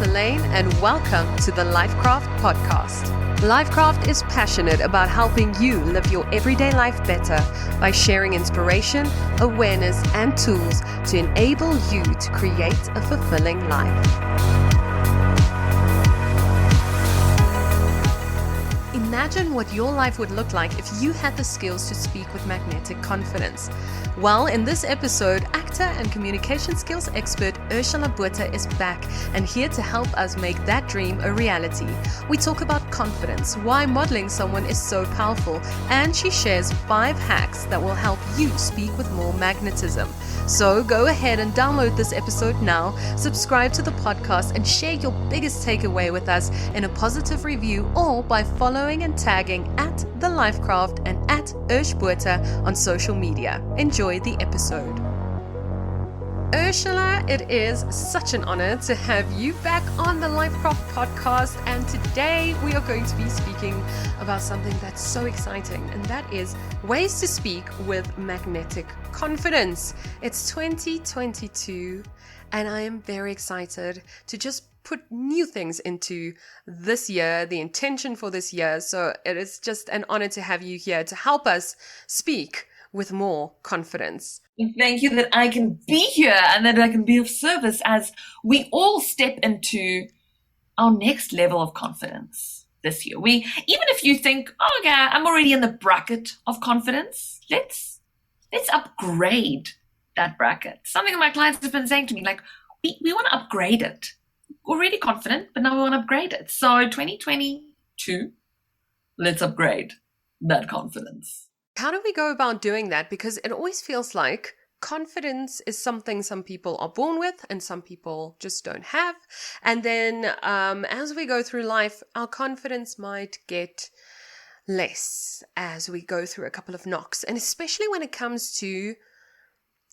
is LAINN, and welcome to the LifeKraft podcast. LifeKraft is passionate about helping you live your everyday life better by sharing inspiration, awareness, and tools to enable you to create a fulfilling life. Imagine what your life would look like if you had the skills to speak with magnetic confidence. Well, in this episode, actor and communication skills expert Ursula Botha is back and here to help us make that dream a reality. We talk about confidence, why modeling someone is so powerful, and she shares 5 hacks that will help you speak with more magnetism. So go ahead and download this episode now, subscribe to the podcast, and share your biggest takeaway with us in a positive review or by following and tagging at the LifeKraft and at Botha on social media. Enjoy the episode. Ursula, it is such an honor to have you back on the LifeKraft podcast, and today we are going to be speaking about something that's so exciting, and that is ways to speak with magnetic confidence. It's 2022 and I am very excited to just put new things into this year, the intention for this year. So it is just an honor to have you here to help us speak with more confidence. Thank you that I can be here and that I can be of service as we all step into our next level of confidence this year. Even if you think, oh yeah, I'm already in the bracket of confidence, let's upgrade that bracket. Something that my clients have been saying to me, like, we want to upgrade it. We're already confident, but now we want to upgrade it. So 2022, let's upgrade that confidence. How do we go about doing that? Because it always feels like confidence is something some people are born with and some people just don't have. And then as we go through life, our confidence might get less as we go through a couple of knocks. And especially when it comes to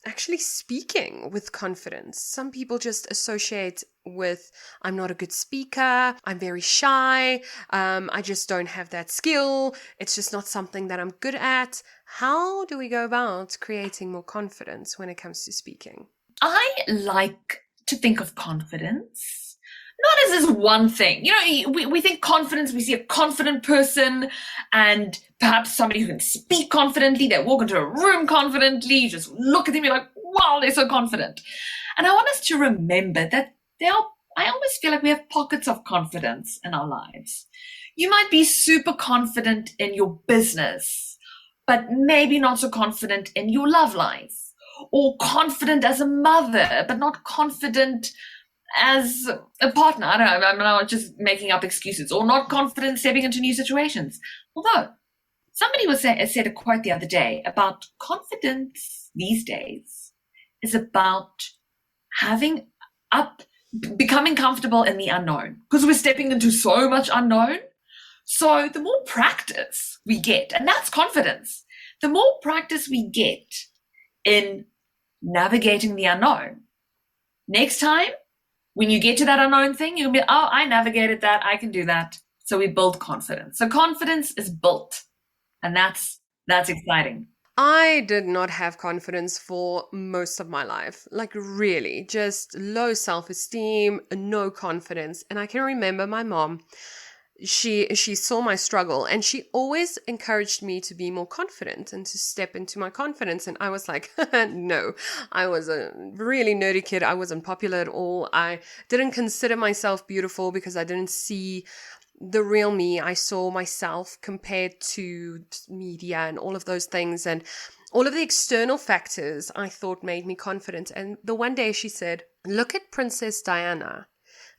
actually speaking with confidence. Some people just associate with, I'm not a good speaker, I'm very shy, I just don't have that skill, it's just not something that I'm good at. How do we go about creating more confidence when it comes to speaking? I like to think of confidence not as this one thing. You know, we think confidence, we see a confident person and perhaps somebody who can speak confidently. They walk into a room confidently. You just look at them, you're like, wow, they're so confident. And I want us to remember that I always feel like we have pockets of confidence in our lives. You might be super confident in your business, but maybe not so confident in your love life, or confident as a mother, but not confident as a partner. I don't know, I'm not just making up excuses, or not confident stepping into new situations. Although somebody said a quote the other day about confidence these days is about becoming comfortable in the unknown, because we're stepping into so much unknown. So the more practice we get, and that's confidence, the more practice we get in navigating the unknown, next time when you get to that unknown thing, you'll be, oh, I navigated that, I can do that. So we build confidence. So confidence is built, and that's exciting. I did not have confidence for most of my life, like really, just low self-esteem, no confidence. And I can remember my mom, she saw my struggle and she always encouraged me to be more confident and to step into my confidence. And I was like, no, I was a really nerdy kid. I wasn't popular at all. I didn't consider myself beautiful because I didn't see the real me. I saw myself compared to media and all of those things, and all of the external factors I thought made me confident. And the one day she said, look at Princess Diana.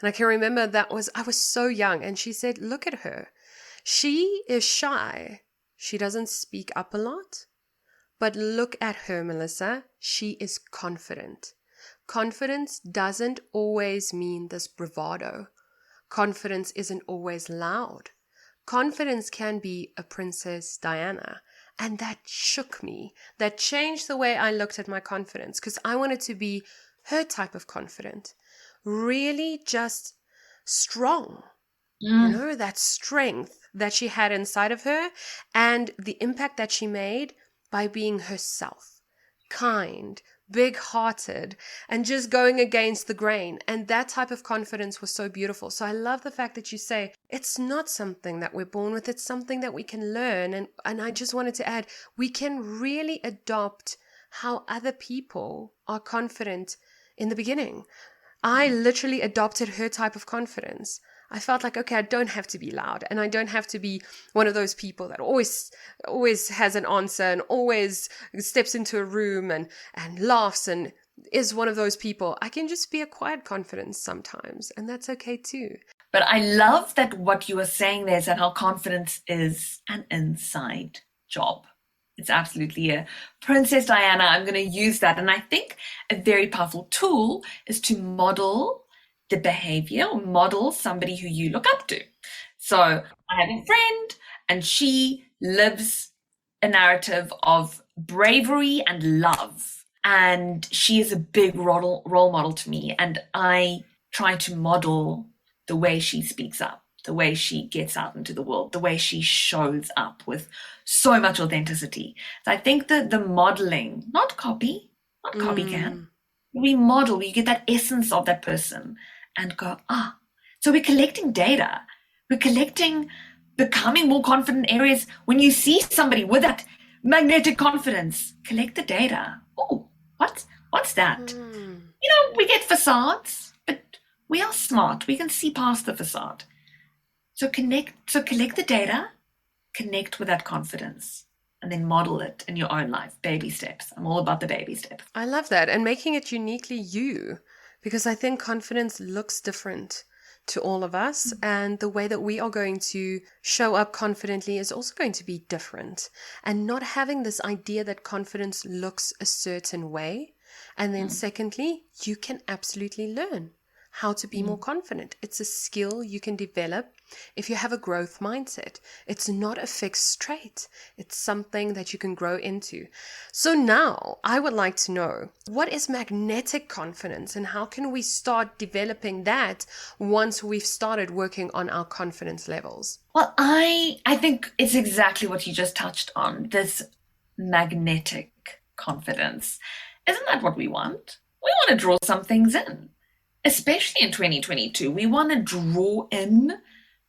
And I can remember I was so young, and she said, look at her. She is shy. She doesn't speak up a lot. But look at her, Melissa. She is confident. Confidence doesn't always mean this bravado. Confidence isn't always loud. Confidence can be a Princess Diana. And that shook me. That changed the way I looked at my confidence, because I wanted to be her type of confident. Really just strong. You know, that strength that she had inside of her and the impact that she made by being herself. Kind, big-hearted, and just going against the grain. And that type of confidence was so beautiful. So I love the fact that you say it's not something that we're born with, it's something that we can learn. And I just wanted to add, we can really adopt how other people are confident in the beginning. I literally adopted her type of confidence. I felt like, okay, I don't have to be loud, and I don't have to be one of those people that always has an answer and always steps into a room and laughs and is one of those people. I can just be a quiet confidence sometimes, and that's okay too. But I love that what you were saying there is that how confidence is an inside job. It's absolutely a Princess Diana. I'm going to use that. And I think a very powerful tool is to model the behavior, or model somebody who you look up to. So I have a friend, and she lives a narrative of bravery and love. And she is a big role model to me. And I try to model the way she speaks up, the way she gets out into the world, the way she shows up with so much authenticity. So I think that the modeling, not copycat, we model, we get that essence of that person and go, so we're collecting data. We're collecting becoming more confident areas. When you see somebody with that magnetic confidence, collect the data. Oh, what's that? We get facades, but we are smart. We can see past the facade. So collect the data, connect with that confidence, and then model it in your own life. Baby steps. I'm all about the baby steps. I love that. And making it uniquely you, because I think confidence looks different to all of us, and the way that we are going to show up confidently is also going to be different. And not having this idea that confidence looks a certain way. And then secondly, you can absolutely learn how to be more confident. It's a skill you can develop if you have a growth mindset. It's not a fixed trait. It's something that you can grow into. So now I would like to know, what is magnetic confidence, and how can we start developing that once we've started working on our confidence levels? Well, I think it's exactly what you just touched on, this magnetic confidence. Isn't that what we want? We want to draw some things in. Especially in 2022, we want to draw in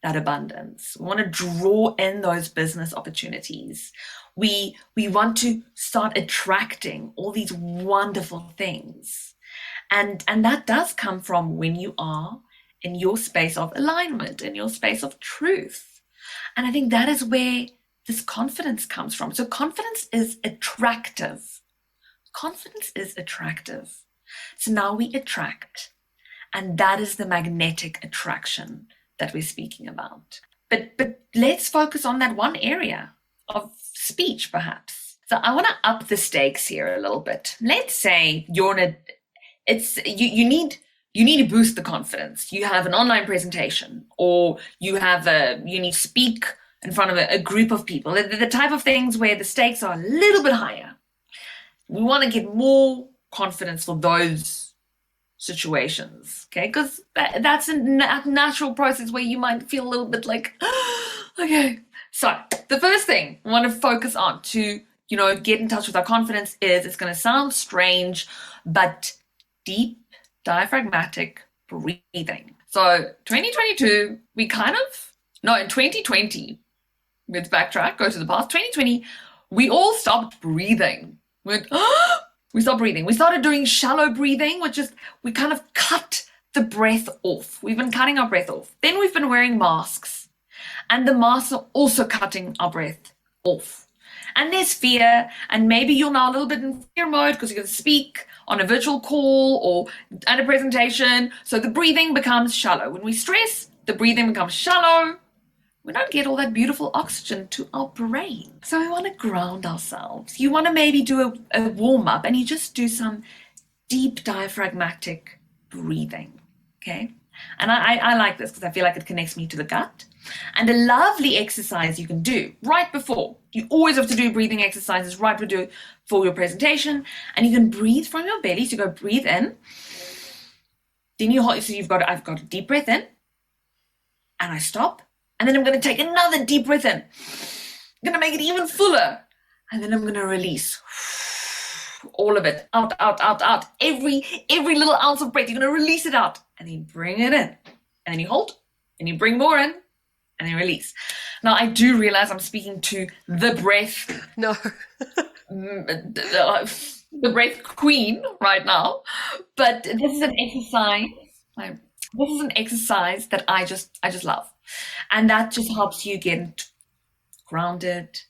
that abundance. We want to draw in those business opportunities. We want to start attracting all these wonderful things. And that does come from when you are in your space of alignment, in your space of truth. And I think that is where this confidence comes from. So confidence is attractive. Confidence is attractive. So now we attract. And that is the magnetic attraction that we're speaking about. But let's focus on that one area of speech, perhaps. So I want to up the stakes here a little bit. Let's say you need to boost the confidence. You have an online presentation, or you need to speak in front of a group of people. The type of things where the stakes are a little bit higher. We want to get more confidence for those situations, okay? Because that's a natural process where you might feel a little bit like, okay. So the first thing I want to focus on to, get in touch with our confidence is, it's going to sound strange, but deep diaphragmatic breathing. So 2022, in 2020, let's backtrack, go to the past. 2020, we all stopped breathing. We stopped breathing. We started doing shallow breathing, which is, we kind of cut the breath off. We've been cutting our breath off. Then we've been wearing masks, and the masks are also cutting our breath off. And there's fear, and maybe you're now a little bit in fear mode because you're going to speak on a virtual call or at a presentation. So the breathing becomes shallow. When we stress, the breathing becomes shallow. We don't get all that beautiful oxygen to our brain. So we want to ground ourselves. You want to maybe do a warm-up, and you just do some deep diaphragmatic breathing, okay? And I like this because I feel like it connects me to the gut. And a lovely exercise you can do right before. You always have to do breathing exercises right before your presentation. And you can breathe from your belly. So you go breathe in. Then I've got a deep breath in. And I stop. And then I'm going to take another deep breath in. I'm going to make it even fuller. And then I'm going to release. all of it out, out, out, out. Every little ounce of breath, you're going to release it out, and then bring it in, and then you hold, and you bring more in, and then release. Now, I do realize I'm speaking to the breath. No. The breath queen right now, but this is an exercise. This is an exercise that I just love, and that just helps you get grounded,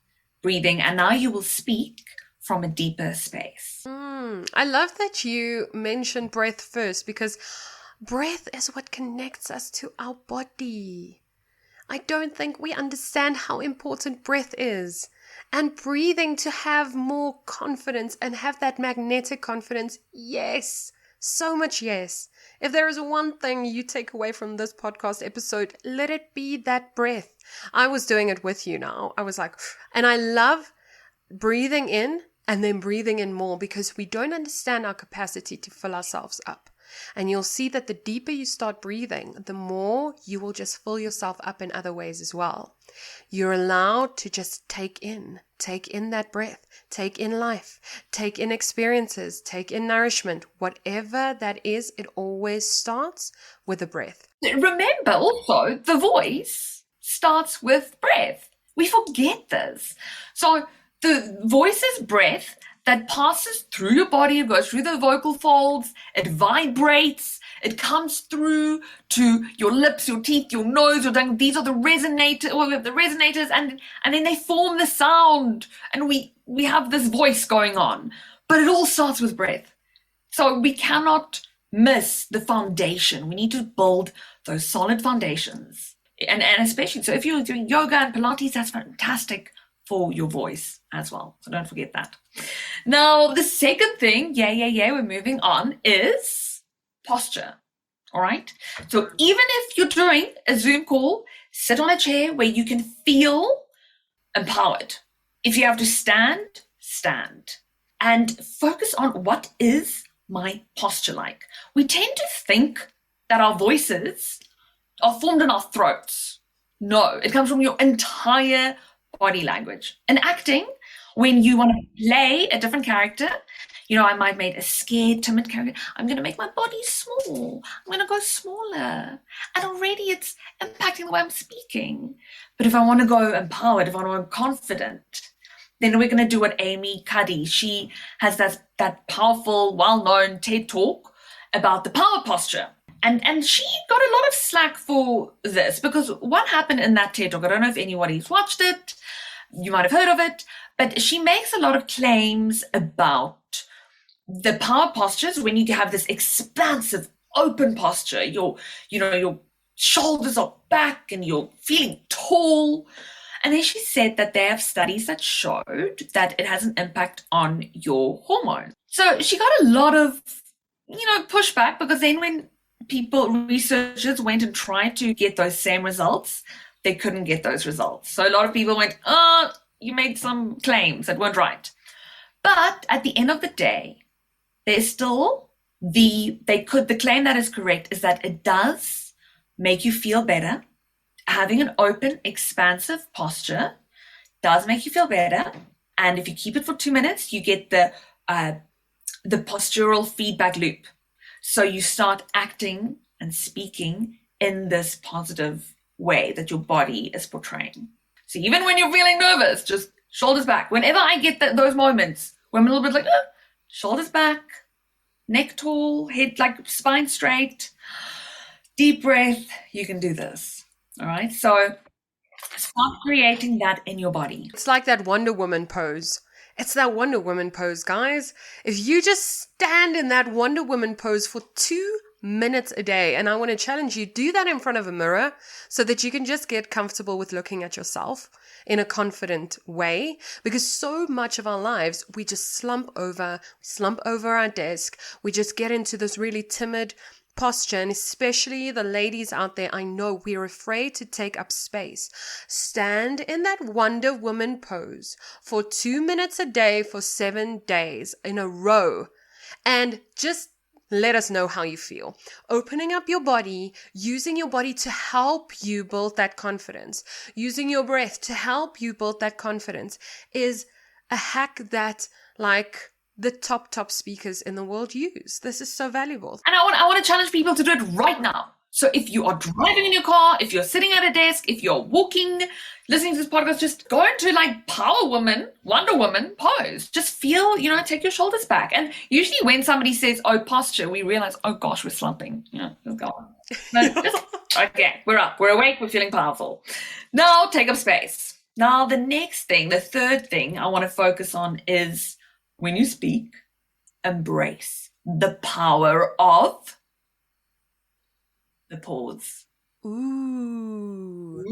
breathing, and now you will speak from a deeper space. I love that you mentioned breath first, because breath is what connects us to our body. I don't think we understand how important breath is. And breathing to have more confidence and have that magnetic confidence. Yes, so much yes. If there is one thing you take away from this podcast episode, let it be that breath. I was doing it with you now. I was like, and I love breathing in and then breathing in more, because we don't understand our capacity to fill ourselves up. And you'll see that the deeper you start breathing, the more you will just fill yourself up in other ways as well. You're allowed to just take in that breath, take in life, take in experiences, take in nourishment, whatever that is. It always starts with a breath. Remember also, the voice starts with breath. We forget this. So the voice is breath that passes through your body, it goes through the vocal folds, it vibrates, it comes through to your lips, your teeth, your nose, your tongue. These are the resonators, and then they form the sound, and we have this voice going on. But it all starts with breath. So we cannot miss the foundation. We need to build those solid foundations. And especially, so if you're doing yoga and Pilates, that's fantastic for your voice as well. So don't forget that. Now, the second thing, we're moving on, is posture. All right. So even if you're doing a Zoom call, sit on a chair where you can feel empowered. If you have to stand, stand. And focus on, what is my posture like? We tend to think that our voices are formed in our throats. No, it comes from your entire body language. In acting, when you want to play a different character, I might make a scared, timid character. I'm going to make my body small. I'm going to go smaller. And already it's impacting the way I'm speaking. But if I want to go empowered, if I want to go confident, then we're going to do what Amy Cuddy, she has that powerful, well-known TED Talk about the power posture. And she got a lot of slack for this, because what happened in that TED Talk, I don't know if anybody's watched it, you might have heard of it, but she makes a lot of claims about the power postures when you have this expansive, open posture. Your shoulders are back and you're feeling tall. And then she said that they have studies that showed that it has an impact on your hormone. So she got a lot of, pushback, because then when researchers went and tried to get those same results, they couldn't get those results. So a lot of people went, you made some claims that weren't right. But at the end of the day, there's still the claim that is correct is that it does make you feel better. Having an open, expansive posture does make you feel better. And if you keep it for 2 minutes, you get the postural feedback loop. So you start acting and speaking in this positive way that your body is portraying. So even when you're feeling nervous, just shoulders back. Whenever I get those moments where I'm a little bit like, shoulders back, neck tall, head spine straight, deep breath, you can do this. All right. So start creating that in your body. It's like that Wonder Woman pose. It's that Wonder Woman pose, guys. If you just stand in that Wonder Woman pose for 2 minutes a day, and I want to challenge you, do that in front of a mirror so that you can just get comfortable with looking at yourself in a confident way, because so much of our lives, we just slump over our desk. We just get into this really timid posture, and especially the ladies out there, I know we're afraid to take up space. Stand in that Wonder Woman pose for 2 minutes a day for 7 days in a row, and just let us know how you feel. Opening up your body, using your body to help you build that confidence, using your breath to help you build that confidence is a hack that the top speakers in the world use. This is so valuable. And I want to challenge people to do it right now. So if you are driving in your car, if you're sitting at a desk, if you're walking, listening to this podcast, just go into like Power Woman, Wonder Woman pose. Just feel, take your shoulders back. And usually when somebody says, oh, posture, we realize, oh gosh, we're slumping. Just go on. Okay, we're up, we're awake, we're feeling powerful. Now take up space. Now the next thing, the third thing I want to focus on is when you speak, embrace the power of the pause. Ooh.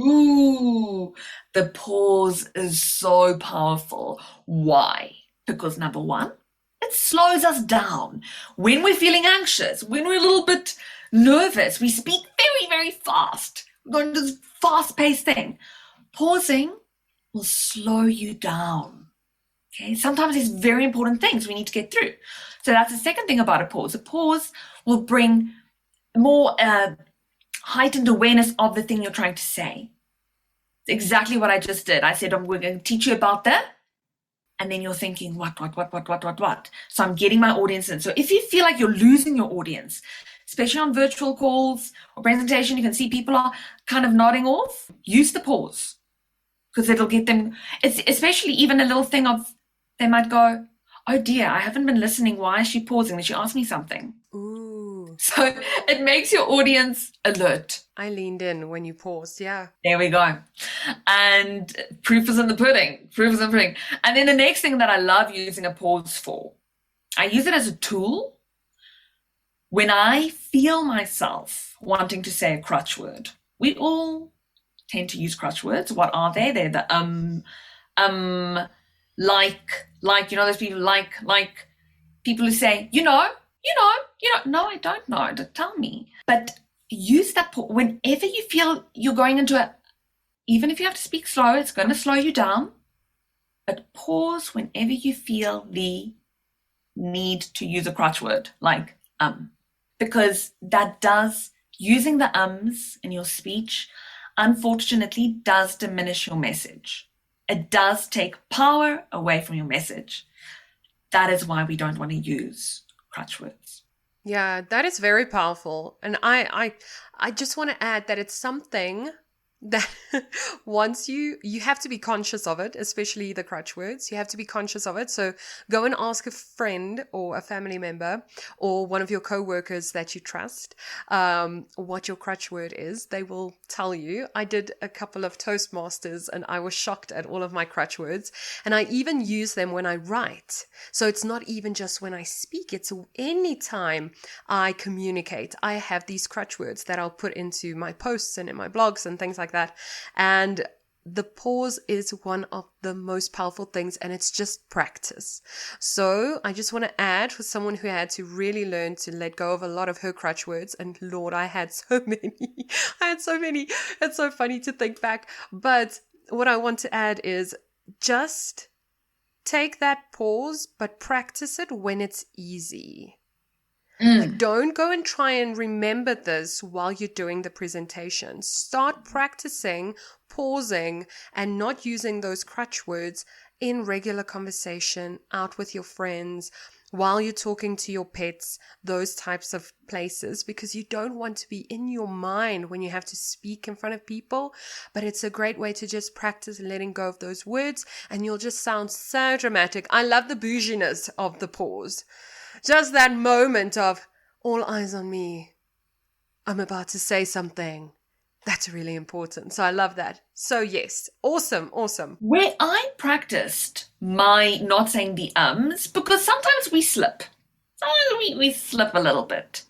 The pause is so powerful. Why? Because number one, it slows us down. When we're feeling anxious, when we're a little bit nervous, we speak very, very fast. We're going to this fast-paced thing. Pausing will slow you down. Okay, sometimes there's very important things we need to get through. So that's the second thing about a pause. A pause will bring more heightened awareness of the thing you're trying to say. It's exactly what I just did. I said, we're going to teach you about that. And then you're thinking, what? So I'm getting my audience in. So if you feel like you're losing your audience, especially on virtual calls or presentation, you can see people are kind of nodding off, use the pause. Because it'll get them, it's especially even a little thing of, they might go, oh dear, I haven't been listening. Why is she pausing? Did she ask me something? Ooh. So it makes your audience alert. I leaned in when you paused, yeah. There we go. And proof is in the pudding. And then the next thing that I love using a pause for, I use it as a tool when I feel myself wanting to say a crutch word. We all tend to use crutch words. What are they? They're the those people like people who say, no, I don't know, tell me. But use that whenever you feel you're going into even if you have to speak slow, it's going to slow you down. But pause whenever you feel the need to use a crutch word, like because using the ums in your speech, unfortunately, does diminish your message. It does take power away from your message. That is why we don't want to use crutch words. Yeah, that is very powerful. And I just want to add that it's something that once you have to be conscious of it, especially the crutch words. You have to be conscious of it. So go and ask a friend or a family member or one of your co-workers that you trust what your crutch word is. They will tell you. I did a couple of Toastmasters and I was shocked at all of my crutch words, and I even use them when I write. So it's not even just when I speak, it's any time I communicate. I have these crutch words that I'll put into my posts and in my blogs and things like that. And the pause is one of the most powerful things, and it's just practice. So I just want to add, for someone who had to really learn to let go of a lot of her crutch words, and Lord, I had so many. It's so funny to think back. But what I want to add is just take that pause, but practice it when it's easy. Like, don't go and try and remember this while you're doing the presentation. Start practicing pausing and not using those crutch words in regular conversation, out with your friends, while you're talking to your pets, those types of places, because you don't want to be in your mind when you have to speak in front of people. But it's a great way to just practice letting go of those words, and you'll just sound so dramatic. I love the bouginess of the pause. Just that moment of all eyes on me. I'm about to say something. That's really important. So I love that. So yes, awesome. Where I practiced my not saying the ums, because sometimes we slip. Sometimes we slip a little bit.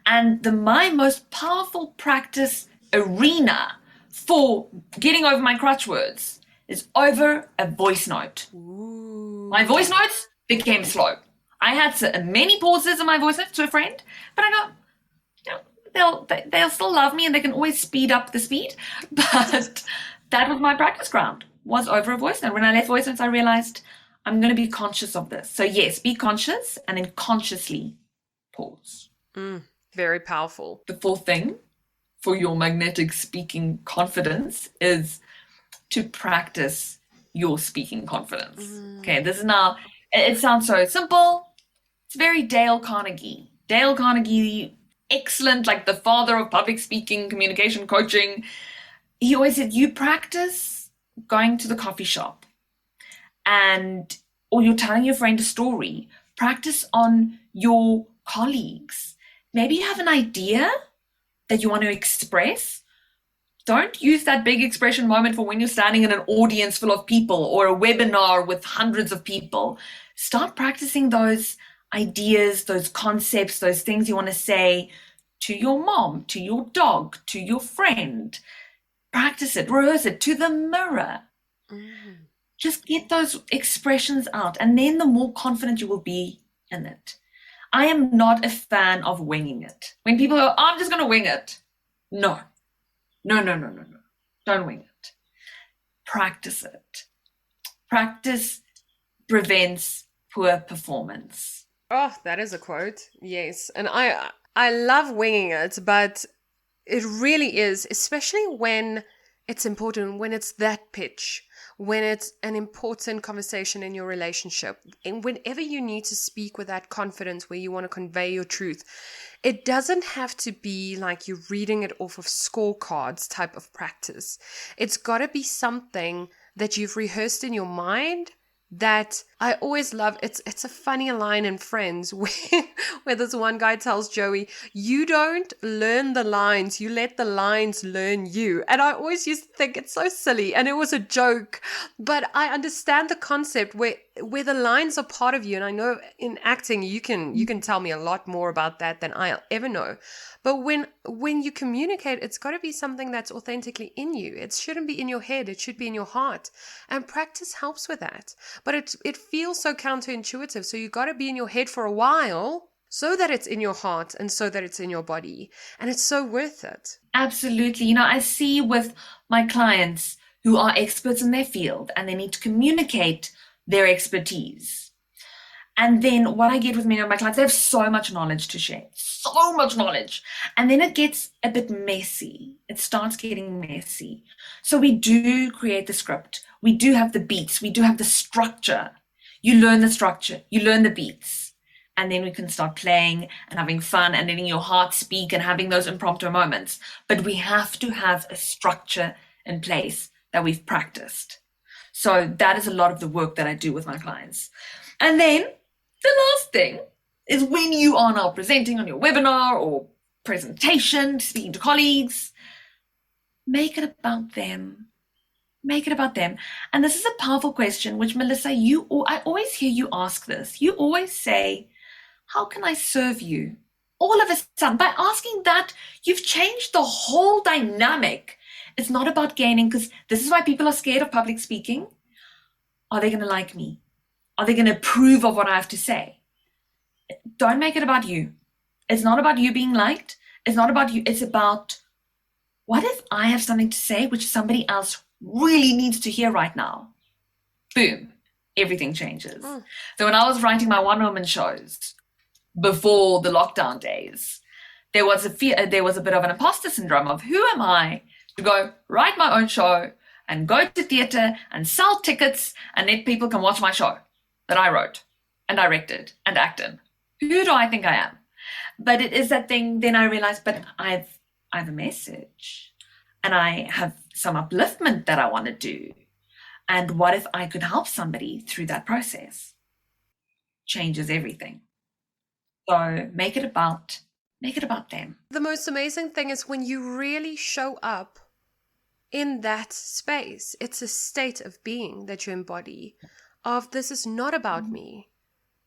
And my most powerful practice arena for getting over my crutch words is over a voice note. Ooh. My voice notes became slow. I had many pauses in my voice notes to a friend, but I go, they'll still love me and they can always speed up the speed. But that was my practice ground, was over a voice note. When I left voice notes, I realized I'm going to be conscious of this. So yes, be conscious and then consciously pause. Very powerful. The fourth thing for your magnetic speaking confidence is to practice your speaking confidence. Okay, this is now It sounds so simple. It's very Dale Carnegie. Dale Carnegie, excellent, like the father of public speaking, communication, coaching. He always said, you practice going to the coffee shop or you're telling your friend a story. Practice on your colleagues. Maybe you have an idea that you want to express. Don't use that big expression moment for when you're standing in an audience full of people or a webinar with hundreds of people. Start practicing those ideas, those concepts, those things you want to say to your mom, to your dog, to your friend. Practice it, rehearse it to the mirror. Just get those expressions out, and then the more confident you will be in it. I am not a fan of winging it. When people go, I'm just going to wing it. No. Don't wing it. Practice it. Practice prevents poor performance. Oh, that is a quote. Yes. And I love winging it, but it really is, especially when it's important, when it's that pitch, when it's an important conversation in your relationship, and whenever you need to speak with that confidence where you want to convey your truth. It doesn't have to be like you're reading it off of scorecards type of practice. It's got to be something that you've rehearsed in your mind. That I always love. It's a funny line in Friends where this one guy tells Joey, you don't learn the lines, you let the lines learn you. And I always used to think it's so silly, and it was a joke, but I understand the concept where the lines are part of you. And I know in acting you can tell me a lot more about that than I'll ever know. But when you communicate, it's got to be something that's authentically in you. It shouldn't be in your head. It should be in your heart. And practice helps with that. But it feels so counterintuitive. So you got to be in your head for a while so that it's in your heart and so that it's in your body. And it's so worth it. Absolutely. I see with my clients who are experts in their field and they need to communicate their expertise. And then what I get with many of my clients, they have so much knowledge to share, so much knowledge. And then it gets a bit messy. It starts getting messy. So we do create the script. We do have the beats. We do have the structure. You learn the structure. You learn the beats. And then we can start playing and having fun and letting your heart speak and having those impromptu moments. But we have to have a structure in place that we've practiced. So that is a lot of the work that I do with my clients. And then the last thing is when you are now presenting on your webinar or presentation, speaking to colleagues, make it about them. Make it about them. And this is a powerful question, which Melissa, I always hear you ask this. You always say, how can I serve you? All of a sudden, by asking that, you've changed the whole dynamic. It's not about gaining, because this is why people are scared of public speaking. Are they going to like me? Are they going to approve of what I have to say? Don't make it about you. It's not about you being liked. It's not about you. It's about, what if I have something to say which somebody else really needs to hear right now? Boom. Everything changes. So when I was writing my one-woman shows before the lockdown days, there was a bit of an imposter syndrome of, who am I to go write my own show and go to theatre and sell tickets and let people come watch my show that I wrote and directed and acted. Who do I think I am? But it is that thing, then I realized, but I have a message and I have some upliftment that I want to do. And what if I could help somebody through that process? Changes everything. So make it about them. The most amazing thing is when you really show up in that space. It's a state of being that you embody. Of this is not about me.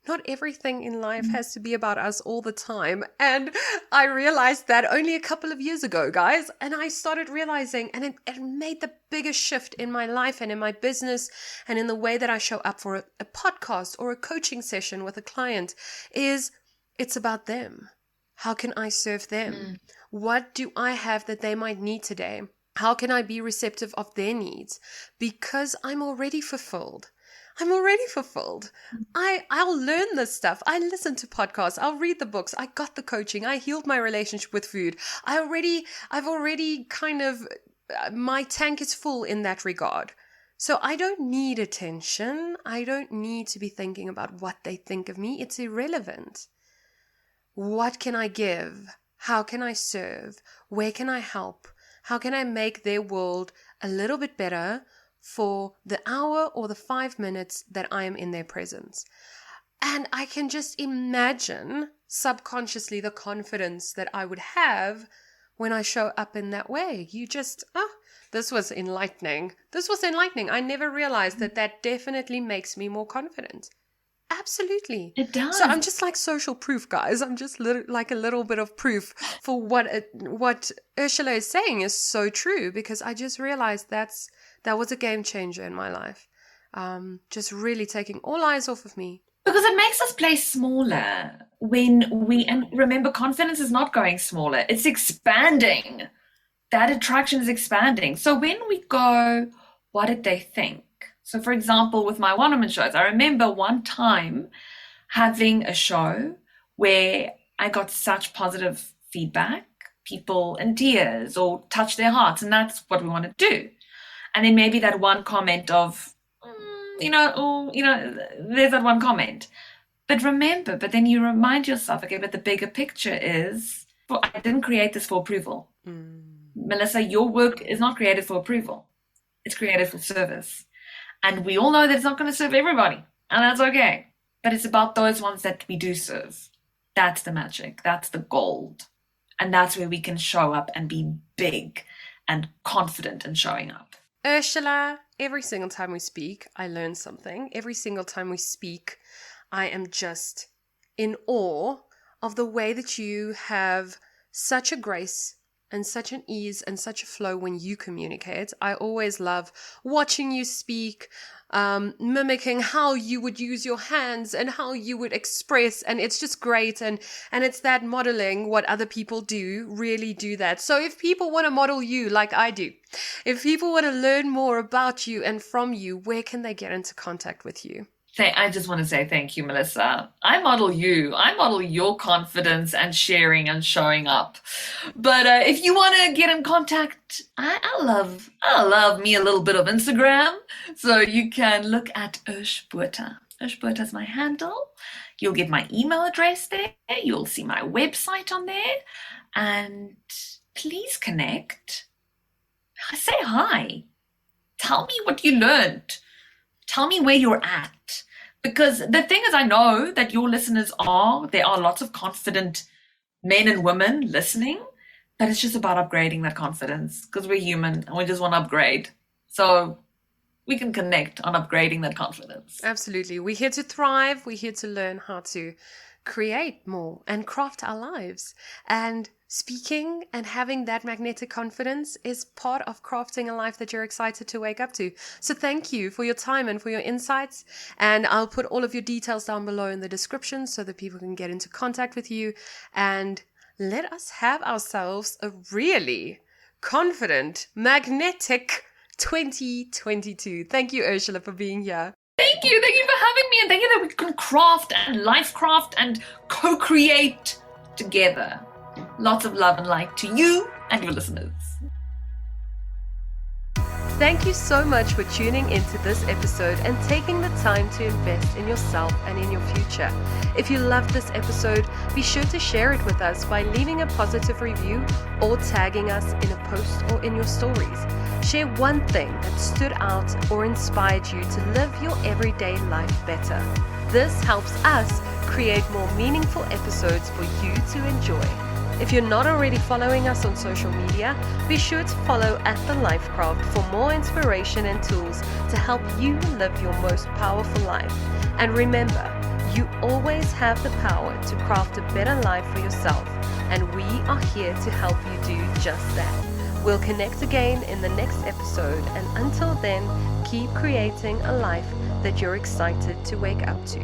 Not everything in life has to be about us all the time. And I realized that only a couple of years ago, guys. And I started realizing, and it made the biggest shift in my life and in my business and in the way that I show up for a podcast or a coaching session with a client, is it's about them. How can I serve them? What do I have that they might need today? How can I be receptive of their needs? Because I'm already fulfilled. I'll learn this stuff. I listen to podcasts. I'll read the books. I got the coaching. I healed my relationship with food. I've already kind of, my tank is full in that regard. So I don't need attention. I don't need to be thinking about what they think of me. It's irrelevant. What can I give? How can I serve? Where can I help? How can I make their world a little bit better for the hour or the 5 minutes that I am in their presence? And I can just imagine subconsciously the confidence that I would have when I show up in that way. This was enlightening. I never realized that definitely makes me more confident. Absolutely. It does. So I'm just like social proof, guys. I'm just like a little bit of proof for what Ursula is saying is so true, because I just realized that was a game changer in my life. Just really taking all eyes off of me. Because it makes us play smaller and remember, confidence is not going smaller, it's expanding. That attraction is expanding. So when we go, what did they think? So for example, with my one-woman shows, I remember one time having a show where I got such positive feedback, people in tears or touch their hearts, and that's what we want to do. And then maybe that one comment of, there's that one comment. But then you remind yourself, okay, but the bigger picture is, I didn't create this for approval. Melissa, your work is not created for approval. It's created for service. And we all know that it's not going to serve everybody, and that's okay. But it's about those ones that we do serve. That's the magic. That's the gold. And that's where we can show up and be big and confident in showing up. Ursula, every single time we speak, I learn something. Every single time we speak, I am just in awe of the way that you have such a grace and such an ease and such a flow when you communicate. I always love watching you speak, mimicking how you would use your hands and how you would express, and it's just great. And it's that modeling what other people do, really do that. So if people want to model you like I do, if people want to learn more about you and from you, where can they get into contact with you? I just want to say thank you, Melissa. I model you. I model your confidence and sharing and showing up. But if you want to get in contact, I love me a little bit of Instagram. So you can look at Botha. Botha is my handle. You'll get my email address there. You'll see my website on there. And please connect. Say hi. Tell me what you learned. Tell me where you're at. Because the thing is, I know that your listeners there are lots of confident men and women listening, but it's just about upgrading that confidence, because we're human and we just want to upgrade. So we can connect on upgrading that confidence. Absolutely. We're here to thrive. We're here to learn how to create more and craft our lives. And speaking and having that magnetic confidence is part of crafting a life that you're excited to wake up to. So thank you for your time and for your insights. And I'll put all of your details down below in the description so that people can get into contact with you. And let us have ourselves a really confident, magnetic 2022. Thank you, Ursula, for being here. Thank you for having me, and thank you that we can craft and LifeKraft and co-create together. Lots of love and light to you and your listeners. Thank you so much for tuning into this episode and taking the time to invest in yourself and in your future. If you loved this episode, be sure to share it with us by leaving a positive review or tagging us in a post or in your stories. Share one thing that stood out or inspired you to live your everyday life better. This helps us create more meaningful episodes for you to enjoy. If you're not already following us on social media, be sure to follow @LifeKraft for more inspiration and tools to help you live your most powerful life. And remember, you always have the power to craft a better life for yourself, and we are here to help you do just that. We'll connect again in the next episode, and until then, keep creating a life that you're excited to wake up to.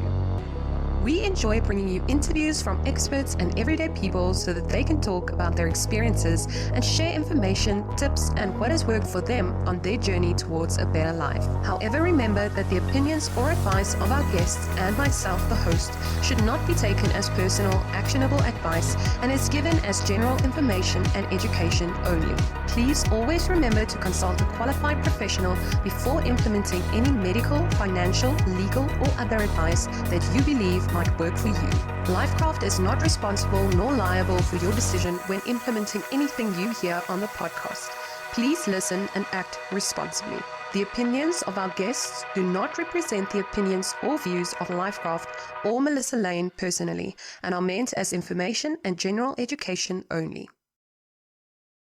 We enjoy bringing you interviews from experts and everyday people so that they can talk about their experiences and share information, tips, and what has worked for them on their journey towards a better life. However, remember that the opinions or advice of our guests and myself, the host, should not be taken as personal, actionable advice and is given as general information and education only. Please always remember to consult a qualified professional before implementing any medical, financial, legal, or other advice that you believe might work for you. LifeKraft is not responsible nor liable for your decision when implementing anything you hear on the podcast. Please listen and act responsibly. The opinions of our guests do not represent the opinions or views of LifeKraft or Melissa LAINN personally and are meant as information and general education only.